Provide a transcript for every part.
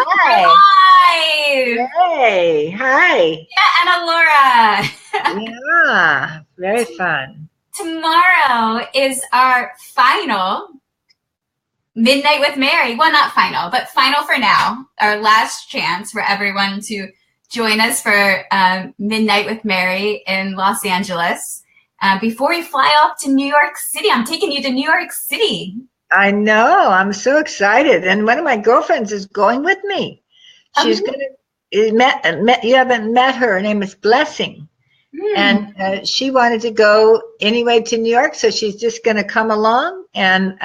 Hi. We're live. Hey. Hi. Yeah, and Alorah. Yeah. Very fun. Tomorrow is our final Midnight with Mary. Well, not final, but final for now. Our last chance for everyone to join us for Midnight with Mary in Los Angeles. Before we fly off to New York City, I'm taking you to New York City. I know. I'm so excited. And one of my girlfriends is going with me. She's going to, you haven't met her. Her name is Blessing. And she wanted to go anyway to New York. So she's just going to come along. And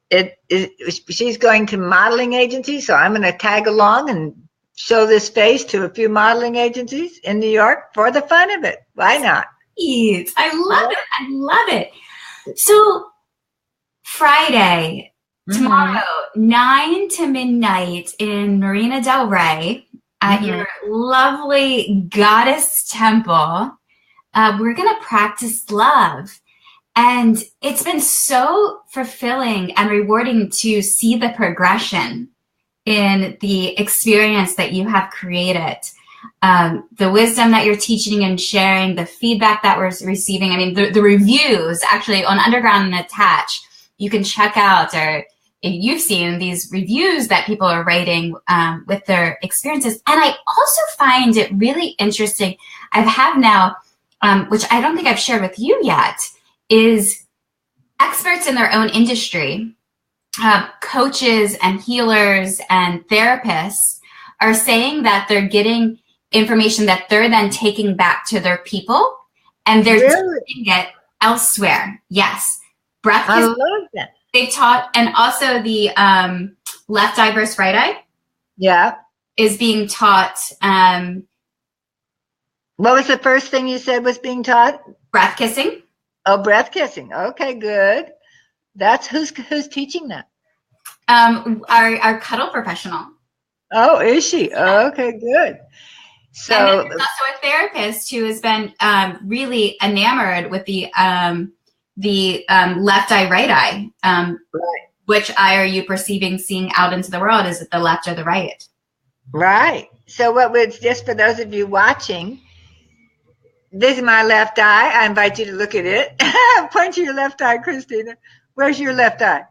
she's going to modeling agencies. So I'm going to tag along and show this face to a few modeling agencies in New York for the fun of it. Why not? I love it. I love it. So Friday, tomorrow, 9 to midnight in Marina Del Rey at your lovely goddess temple, we're going to practice love. And it's been so fulfilling and rewarding to see the progression in the experience that you have created. The wisdom that you're teaching and sharing, the feedback that we're receiving. I mean, the reviews actually on Underground and Attach, you can check out, or if you've seen these reviews that people are writing with their experiences. And I also find it really interesting. I have now, which I don't think I've shared with you yet, is experts in their own industry, coaches and healers and therapists are saying that they're getting information that they're then taking back to their people, and they're teaching it elsewhere. Yes. Breath. I love that. They've taught, and also the left eye versus right eye. Yeah. Is being taught. What was the first thing you said was being taught? Breath kissing. Oh, breath kissing. Okay, good. That's who's teaching that? Our cuddle professional. Oh, is she? Okay, good. So and there's also a therapist who has been really enamored with the left eye, right eye. Right. Which eye are you perceiving, seeing out into the world? Is it the left or the right? Right. So what was, just for those of you watching, this is my left eye. I invite you to look at it. Point to your left eye, Christina. Where's your left eye?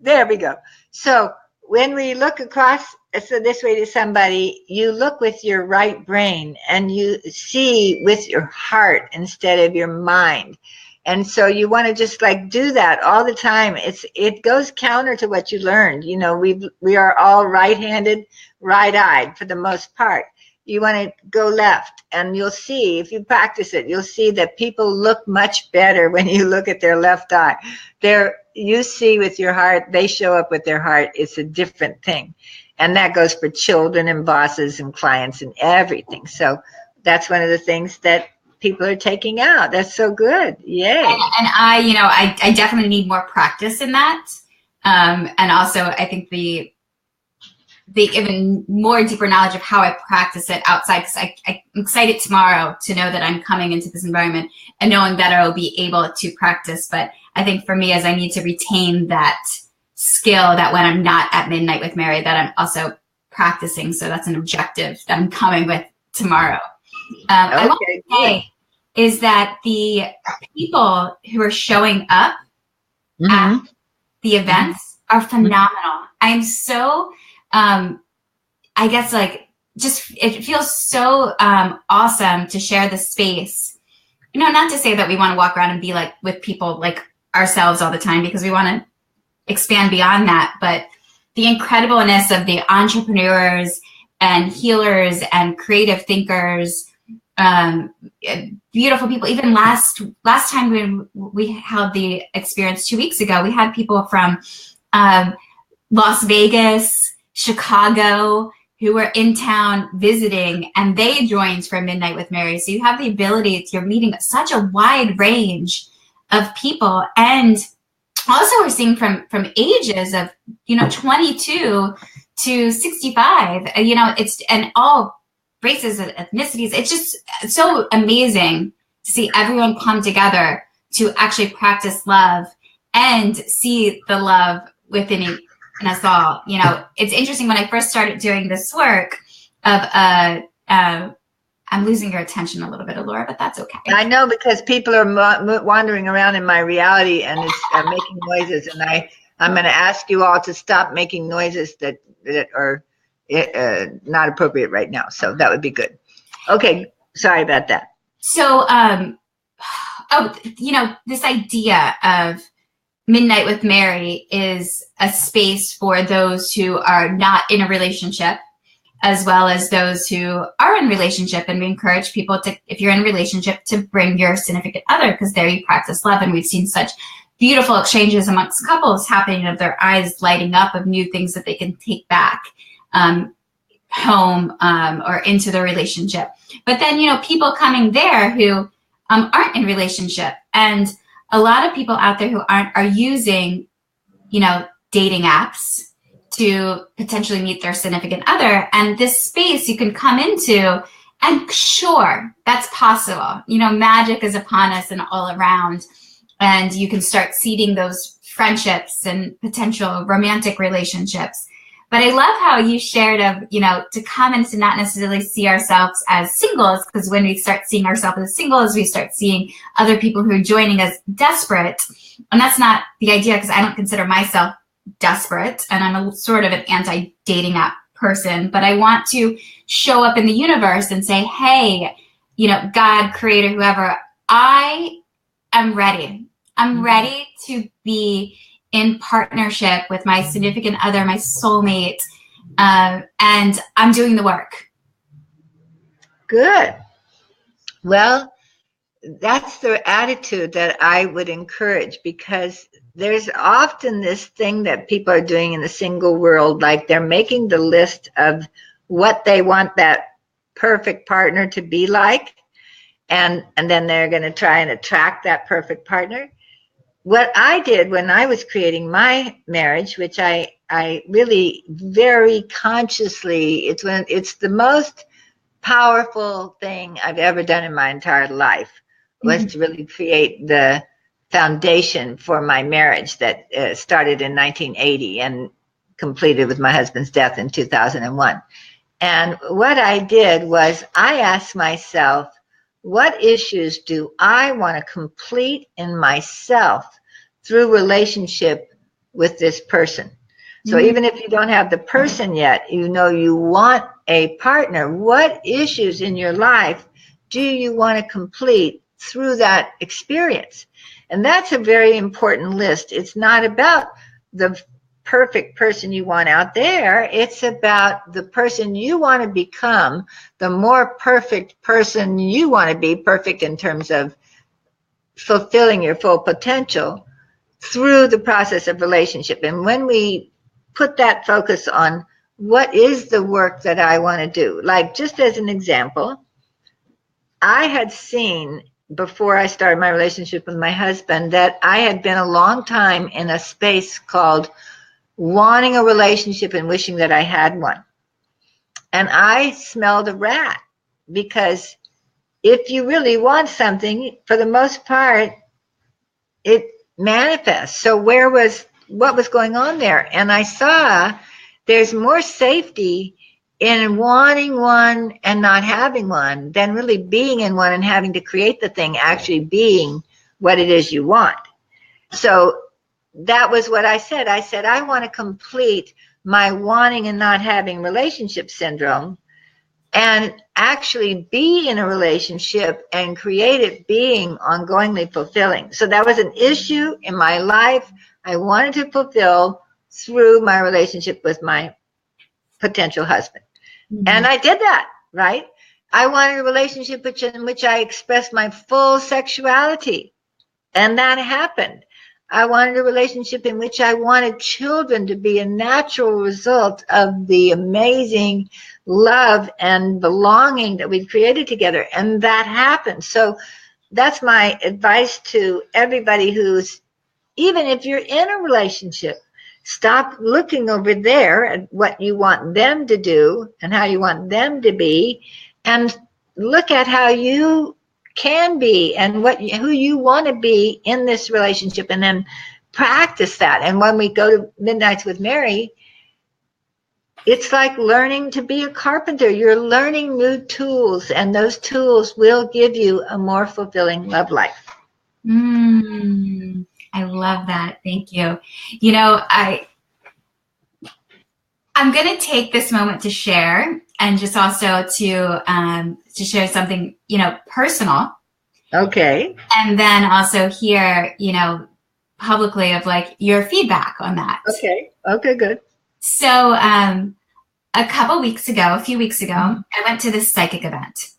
There we go. So when we look across, so this way to somebody, you look with your right brain and you see with your heart instead of your mind. And so you want to just like do that all the time. It goes counter to what you learned. You know, we are all right-handed, right-eyed for the most part. You want to go left, and you'll see, if you practice it, you'll see that people look much better when you look at their left eye. You see with your heart, they show up with their heart. It's a different thing. And that goes for children and bosses and clients and everything. So that's one of the things that people are taking out. That's so good. Yay. And I definitely need more practice in that. And also I think the even more deeper knowledge of how I practice it outside, because I'm excited tomorrow to know that I'm coming into this environment and knowing that I will be able to practice. But I think for me, as I need to retain that skill, that when I'm not at Midnight with Mary, that I'm also practicing. So that's an objective that I'm coming with tomorrow. I want to say is that the people who are showing up at the events are phenomenal. I'm so, I guess, like, just it feels so awesome to share the space. You know, not to say that we want to walk around and be like with people like ourselves all the time, because we want to expand beyond that. But the incredibleness of the entrepreneurs and healers and creative thinkers, beautiful people. Even last time when we held the experience 2 weeks ago, we had people from Las Vegas, Chicago, who were in town visiting, and they joined for Midnight with Mary. So you have the ability, you're meeting such a wide range of people. And also we're seeing from ages of, 22 to 65, it's, and all races and ethnicities. It's just so amazing to see everyone come together to actually practice love and see the love within in us all. You know, it's interesting when I first started doing this work of I'm losing your attention a little bit, Alorah, but that's okay. I know, because people are wandering around in my reality and it's making noises, and I'm going to ask you all to stop making noises that are not appropriate right now. So that would be good. Okay, sorry about that. So, you know, this idea of Midnight with Mary is a space for those who are not in a relationship, as well as those who are in relationship. And we encourage people to, if you're in a relationship, to bring your significant other, because there you practice love. And we've seen such beautiful exchanges amongst couples happening, of their eyes lighting up of new things that they can take back home or into the relationship. But then, you know, people coming there who aren't in relationship, and a lot of people out there who are using, you know, dating apps to potentially meet their significant other. And this space you can come into, and sure, that's possible. You know, magic is upon us and all around, and you can start seeding those friendships and potential romantic relationships. But I love how you shared of, you know, to come and to not necessarily see ourselves as singles, because when we start seeing ourselves as singles, we start seeing other people who are joining us desperate. And that's not the idea, because I don't consider myself desperate, and I'm a sort of an anti-dating app person, but I want to show up in the universe and say, hey, you know, God, creator, whoever, I am ready. I'm ready to be in partnership with my significant other, my soulmate, and I'm doing the work. Good. Well, that's the attitude that I would encourage, because there's often this thing that people are doing in the single world, like they're making the list of what they want that perfect partner to be like, and then they're going to try and attract that perfect partner. What I did when I was creating my marriage, which I really very consciously, it's the most powerful thing I've ever done in my entire life, was to really create the foundation for my marriage that started in 1980 and completed with my husband's death in 2001. And what I did was I asked myself, what issues do I want to complete in myself through relationship with this person? So even if you don't have the person yet, you know you want a partner. What issues in your life do you want to complete through that experience? And that's a very important list. It's not about the perfect person you want out there. It's about the person you want to become, the more perfect person you want to be, perfect in terms of fulfilling your full potential through the process of relationship. And when we put that focus on what is the work that I want to do, like just as an example, I had seen before I started my relationship with my husband that I had been a long time in a space called wanting a relationship and wishing that I had one. And I smelled a rat, because if you really want something, for the most part, it manifests. So what was going on there? And I saw there's more safety in wanting one and not having one than really being in one and having to create the thing actually being what it is you want. So that was what I said. I said, I want to complete my wanting and not having relationship syndrome and actually be in a relationship and create it being ongoingly fulfilling. So that was an issue in my life I wanted to fulfill through my relationship with my potential husband. And I did that, right? I wanted a relationship in which I expressed my full sexuality, and that happened. I wanted a relationship in which I wanted children to be a natural result of the amazing love and belonging that we've created together, and that happened. So that's my advice to everybody who's, even if you're in a relationship, stop looking over there at what you want them to do and how you want them to be, and look at how you can be and who you want to be in this relationship, and then practice that. And when we go to Midnights with Mary, it's like learning to be a carpenter. You're learning new tools, and those tools will give you a more fulfilling love life. I love that. Thank you. You know, I'm going to take this moment to share, and just also to share something, you know, personal. Okay. And then also hear, you know, publicly of like your feedback on that. Okay. Okay, good. So a few weeks ago, I went to this psychic event.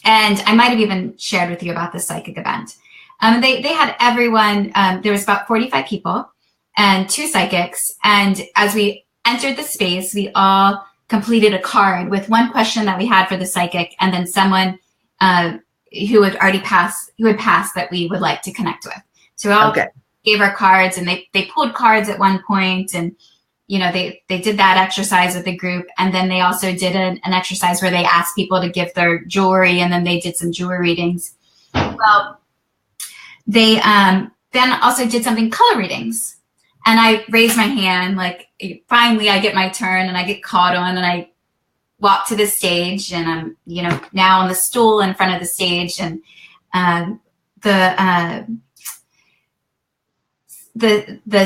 And I might have even shared with you about this psychic event. They had everyone, there was about 45 people and 2 psychics. And as we entered the space, we all completed a card with one question that we had for the psychic, and then someone who had passed that we would like to connect with. So we all gave our cards, and they pulled cards at one point, and you know, they did that exercise with the group. And then they also did an exercise where they asked people to give their jewelry, and then they did some jewelry readings. Well, they then also did something color readings. And I raised my hand, like finally I get my turn and I get called on, and I walk to the stage, and I'm, you know, now on the stool in front of the stage, and the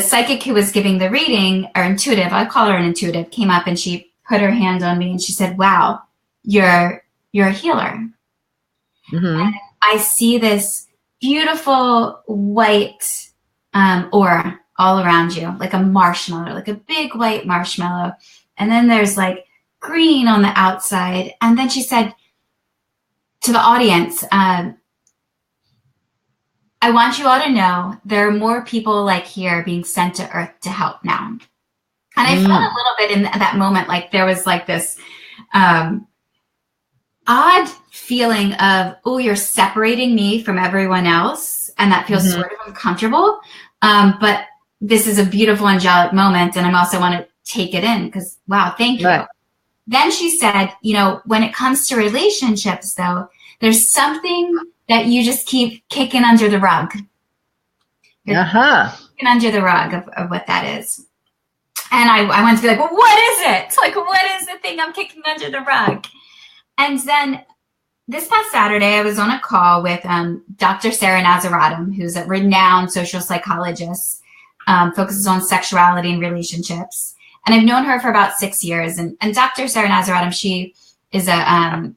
psychic who was giving the reading, or intuitive, I call her an intuitive, came up and she put her hand on me and she said, "Wow, you're a healer." And I see this beautiful white aura all around you, like a marshmallow, like a big white marshmallow. And then there's like green on the outside. And then she said to the audience, "I want you all to know there are more people like here being sent to Earth to help now." And I felt a little bit in that moment like there was like this odd feeling of, oh, you're separating me from everyone else. And that feels sort of uncomfortable. But this is a beautiful angelic moment. And I also want to take it in because, wow, thank you. Right. Then she said, you know, when it comes to relationships, though, there's something that you just keep kicking under the rug. You're kicking under the rug of what that is. And I went to be like, well, what is it? Like, what is the thing I'm kicking under the rug? And then this past Saturday, I was on a call with Dr. Sarah Nazaratum, who's a renowned social psychologist, focuses on sexuality and relationships. And I've known her for about 6 years. And Dr. Sarah Nazaratum, she is a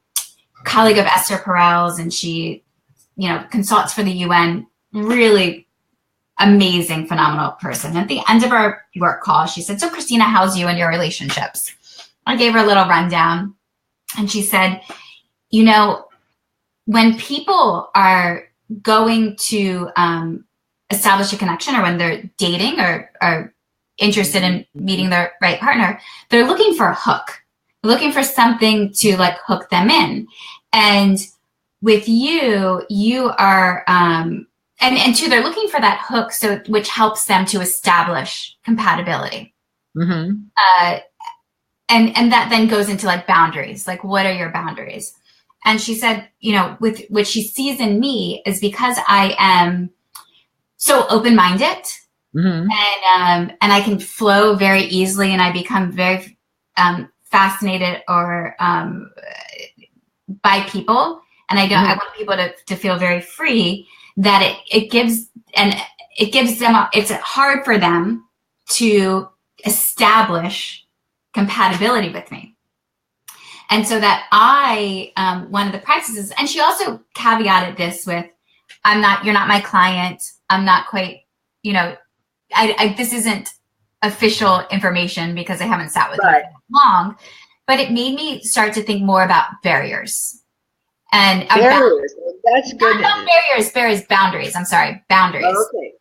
colleague of Esther Perel's, and she, you know, consults for the UN. Really amazing, phenomenal person. At the end of our work call, she said, "So Christina, how's you and your relationships?" I gave her a little rundown, and she said, you know, when people are going to establish a connection, or when they're dating or are interested in meeting their right partner, they're looking for a hook. They're looking for something to like hook them in. And with you, you are, and two, they're looking for that hook, so which helps them to establish compatibility. And that then goes into like boundaries. Like, what are your boundaries? And she said, you know, with what she sees in me is because I am so open-minded, and I can flow very easily, and I become very fascinated or by people, and I want people to feel very free. That it gives them, it's hard for them to establish compatibility with me. And so that one of the practices, and she also caveated this with, you're not my client. I'm not quite, you know, this isn't official information because I haven't sat with you for long, but it made me start to think more about barriers. And barriers. That's good. Not barriers, boundaries. I'm sorry, boundaries. Okay.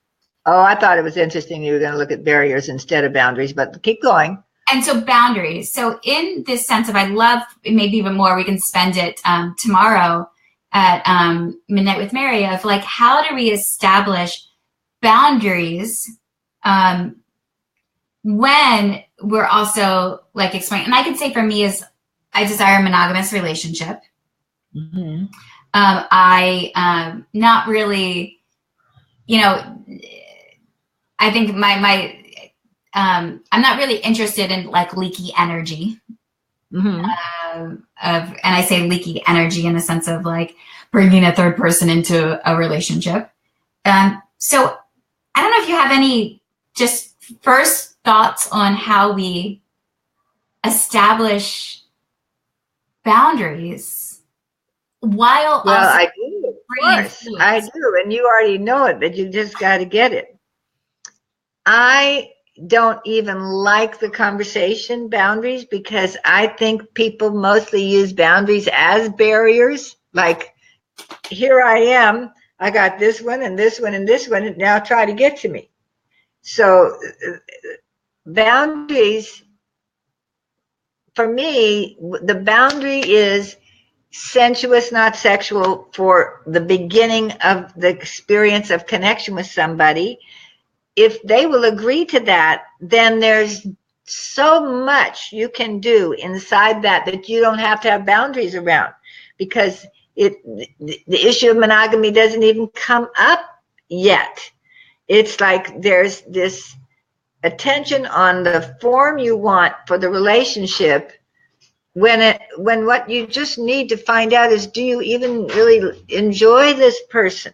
Oh, I thought it was interesting you were going to look at barriers instead of boundaries, but keep going. And so boundaries. So in this sense of, I love, maybe even more, we can spend it tomorrow at Midnight with Mary, of like, how do we establish boundaries when we're also like explaining. And I can say for me is, I desire a monogamous relationship. I not really, you know, I think I'm not really interested in like leaky energy. And I say leaky energy in the sense of like bringing a third person into a relationship. So I don't know if you have any just first thoughts on how we establish boundaries while Well, also I do, of course. I do. And you already know it, but you just got to get it. I don't even like the conversation boundaries because I think people mostly use boundaries as barriers. Like, here I am, I got this one and this one and this one, and now try to get to me. So boundaries, for me, the boundary is sensuous, not sexual, for the beginning of the experience of connection with somebody. If they will agree to that, then there's so much you can do inside that you don't have to have boundaries around, because the issue of monogamy doesn't even come up yet. It's like there's this attention on the form you want for the relationship, when what you just need to find out is, do you even really enjoy this person?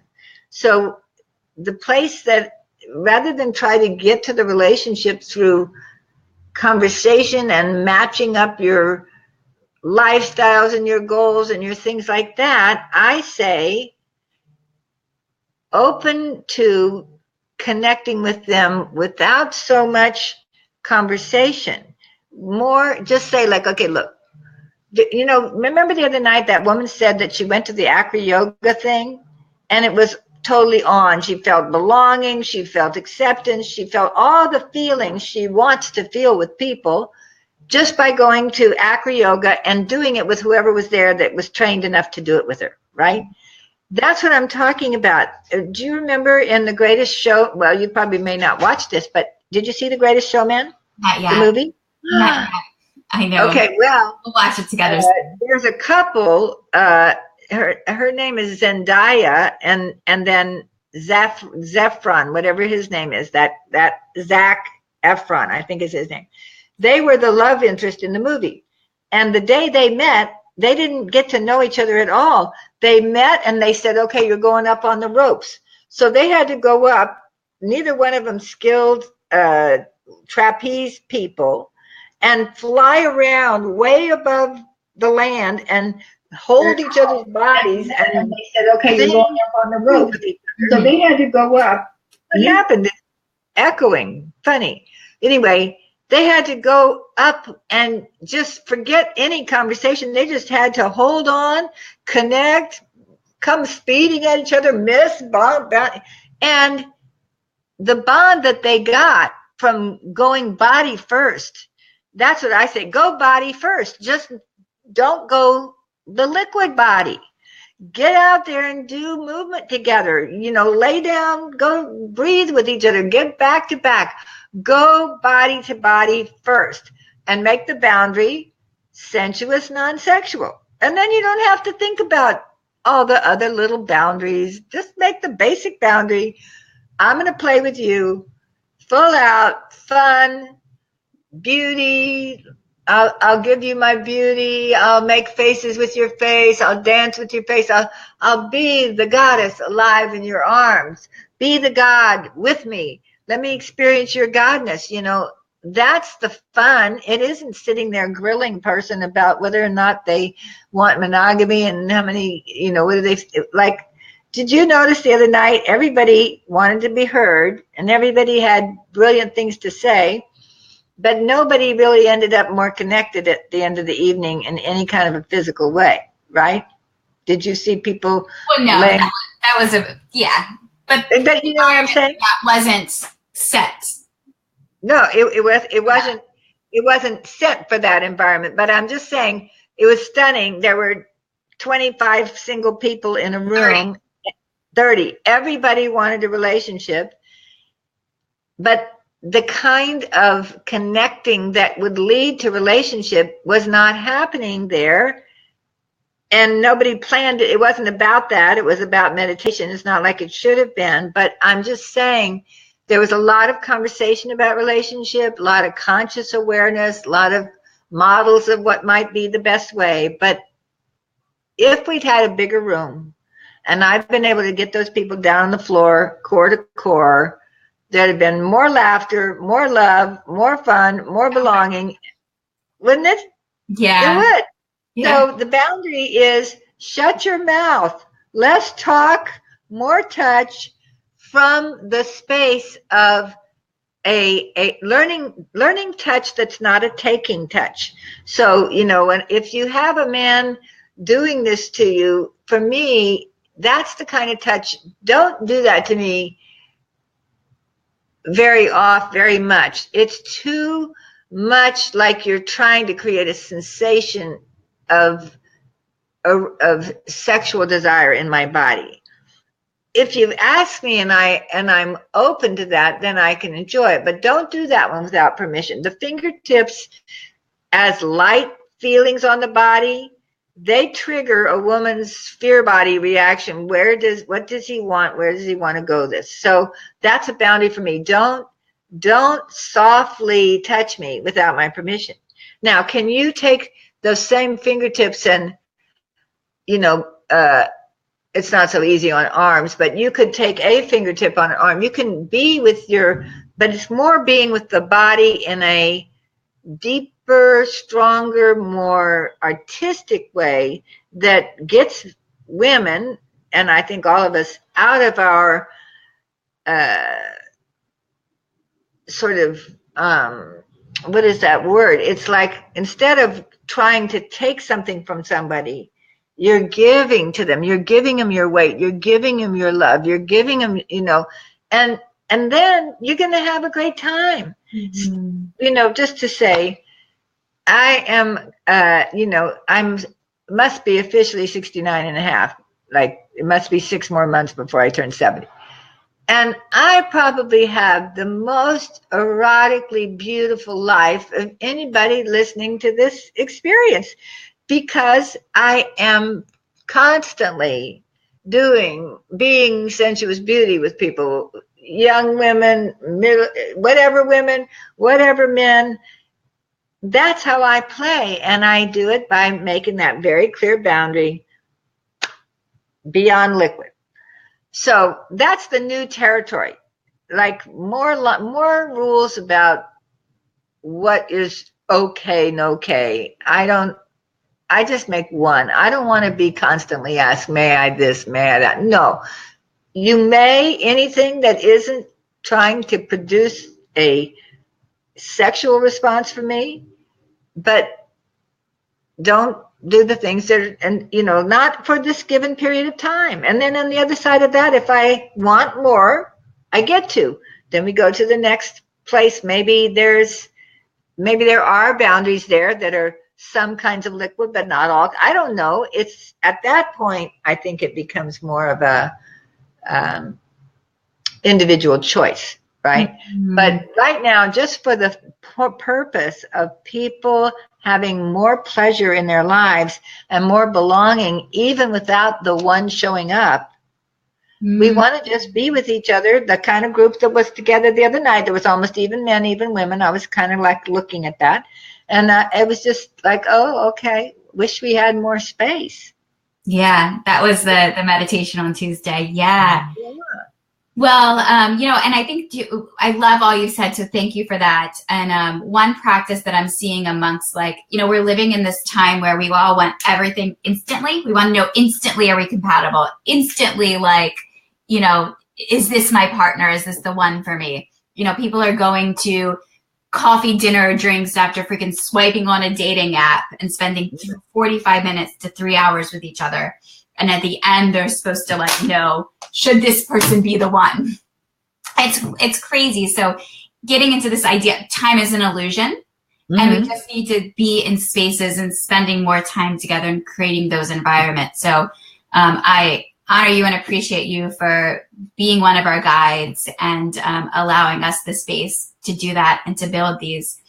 So the place that, rather than try to get to the relationship through conversation and matching up your lifestyles and your goals and your things like that, I say open to connecting with them without so much conversation. More just say like, okay, look, you know, remember the other night that woman said that she went to the acro yoga thing and it was totally on. She felt belonging, she felt acceptance, she felt all the feelings she wants to feel with people just by going to acro yoga and doing it with whoever was there that was trained enough to do it with her, right? That's what I'm talking about. Do you remember in The Greatest Show? Well, you probably may not watch this, but did you see The Greatest Showman? Not yet. The movie? Not yet. I know. Okay, well, we'll watch it together. There's a couple. Her name is Zendaya, and then Zephron, whatever his name is. That Zac Efron, I think is his name. They were the love interest in the movie, and the day they met, they didn't get to know each other at all. They met and they said, "Okay, you're going up on the ropes." So they had to go up. Neither one of them skilled trapeze people, and fly around way above the land and hold each other's bodies. And they said, okay, you're going up on the rope. So they had to go up. What happened? It's echoing. Funny. Anyway, they had to go up and just forget any conversation. They just had to hold on, connect, come speeding at each other, miss, bomb, and the bond that they got from going body first. That's what I say. Go body first. Just don't go the liquid body. Get out there and do movement together. You know, lay down, go breathe with each other, get back to back. Go body to body first and make the boundary sensuous, non-sexual. And then you don't have to think about all the other little boundaries. Just make the basic boundary. I'm going to play with you, full out, fun, beauty. I'll give you my beauty. I'll make faces with your face. I'll dance with your face. I'll be the goddess alive in your arms. Be the god with me. Let me experience your godness. You know, that's the fun. It isn't sitting there grilling person about whether or not they want monogamy and how many, you know, whether they like. Did you notice the other night everybody wanted to be heard and everybody had brilliant things to say, but nobody really ended up more connected at the end of the evening in any kind of a physical way, right? Did you see people? Well, no, that was a, yeah. But you know what I'm saying? That wasn't set. No, it wasn't set for that environment, but I'm just saying it was stunning. There were 25 single people in a room. 30. Everybody wanted a relationship, but the kind of connecting that would lead to relationship was not happening there, and nobody planned it. It wasn't about that. It was about meditation. It's not like it should have been, but I'm just saying There was a lot of conversation about relationship, a lot of conscious awareness, a lot of models of what might be the best way. But if we'd had a bigger room, and I've been able to get those people down on the floor, core to core, there'd have been more laughter, more love, more fun, more belonging. Wouldn't it? Yeah. It would. Yeah. So the boundary is shut your mouth. Less talk, more touch, from the space of a learning touch that's not a taking touch. So, if you have a man doing this to you, for me, that's the kind of touch. Don't do that to me very much. It's too much like you're trying to create a sensation of sexual desire in my body. If you've asked me and I'm open to that, then I can enjoy it. But don't do that one without permission. The fingertips, as light feelings on the body, they trigger a woman's fear body reaction. What does he want? Where does he want to go this? So that's a boundary for me. Don't softly touch me without my permission. Now, can you take those same fingertips and, it's not so easy on arms, but you could take a fingertip on an arm. You can be with but it's more being with the body in a deeper, stronger, more artistic way that gets women, and I think all of us, out of our sort of, what is that word? It's like, instead of trying to take something from somebody, you're giving to them. You're giving them your weight. You're giving them your love. You're giving them, and then you're going to have a great time. Mm-hmm. Just to say, I am, must be officially 69 and a half. Like, it must be 6 more months before I turn 70. And I probably have the most erotically beautiful life of anybody listening to this experience, because I am constantly being sensuous beauty with people, young women, whatever men. That's how I play, and I do it by making that very clear boundary beyond liquid. So that's the new territory, like more rules about what is okay and okay. I just make one. I don't want to be constantly asked, may I this, may I that? No. You may anything that isn't trying to produce a sexual response for me, but don't do the things that are, and not for this given period of time. And then on the other side of that, if I want more, I get to. Then we go to the next place. Maybe there are boundaries there that are some kinds of liquid, but not all. I don't know. It's at that point, I think it becomes more of a individual choice, right? Mm-hmm. But right now, just for the purpose of people having more pleasure in their lives and more belonging, even without the one showing up, we want to just be with each other. The kind of group that was together the other night, there was almost even men, even women. I was kind of like looking at that. And it was just like, oh, okay, wish we had more space. Yeah, that was the meditation on Tuesday. Yeah. Well, and I think I love all you said, so thank you for that. And one practice that I'm seeing amongst, we're living in this time where we all want everything instantly. We want to know instantly, are we compatible? Instantly, is this my partner? Is this the one for me? People are going to coffee, dinner, drinks after freaking swiping on a dating app and spending 45 minutes to 3 hours with each other. And at the end, they're supposed to know, should this person be the one? It's crazy. So getting into this idea, time is an illusion. Mm-hmm. And we just need to be in spaces and spending more time together and creating those environments. So I honor you and appreciate you for being one of our guides and allowing us the space to do that and to build these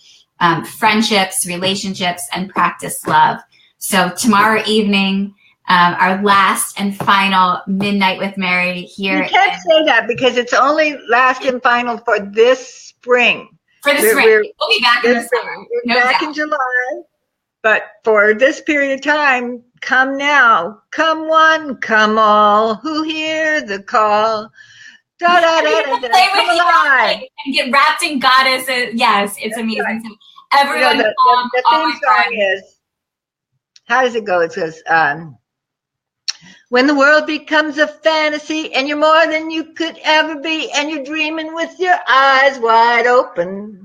friendships, relationships, and practice love. So tomorrow evening, our last and final Midnight with Mary here. You can't say that because it's only last and final for this spring. For the spring. We'll be back in the summer. We're back in July. But for this period of time, come now, come one, come all, who hear the call. Da, da, da, da, da, come alive. And get wrapped in goddesses. Yes, it's amazing. Right. So everyone, the theme song is, how does it go? It says, when the world becomes a fantasy and you're more than you could ever be and you're dreaming with your eyes wide open.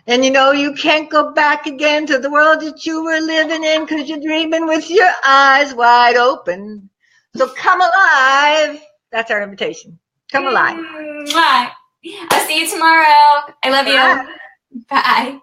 And you know you can't go back again to the world that you were living in because you're dreaming with your eyes wide open. So come alive. That's our invitation. Come alive. I'll see you tomorrow. I love you. Bye.